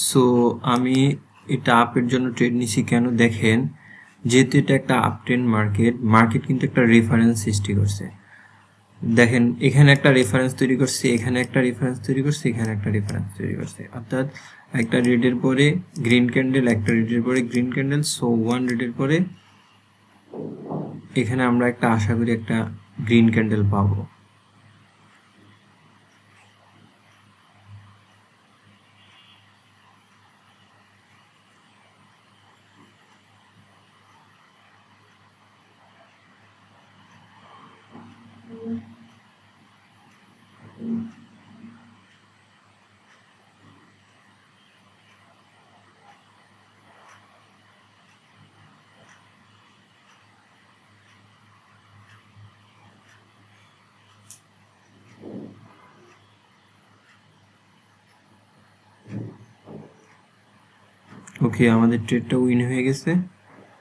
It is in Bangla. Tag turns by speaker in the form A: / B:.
A: সো আমি এটা আপের জন্য ট্রেড নিছি কেন দেখেন, যেহেতু এটা একটা আপ ট্রেন্ড মার্কেট কিন্তু একটা রেফারেন্স সৃষ্টি করছে। দেখেন এখানে একটা রেফারেন্স তৈরি করছে, এখানে একটা রেফারেন্স তৈরি করছে, এখানে একটা রেফারেন্স তৈরি করছে, অর্থাৎ একটা রেডের পরে গ্রিন ক্যান্ডেল, একটা রেডের পরে গ্রিন ক্যান্ডেল, সো ওয়ান রেডের পরে এখানে আমরা একটা আশা করি একটা গ্রিন ক্যান্ডেল পাবো। ওকে, আমাদের ট্রেডটা উইন হয়ে গেছে।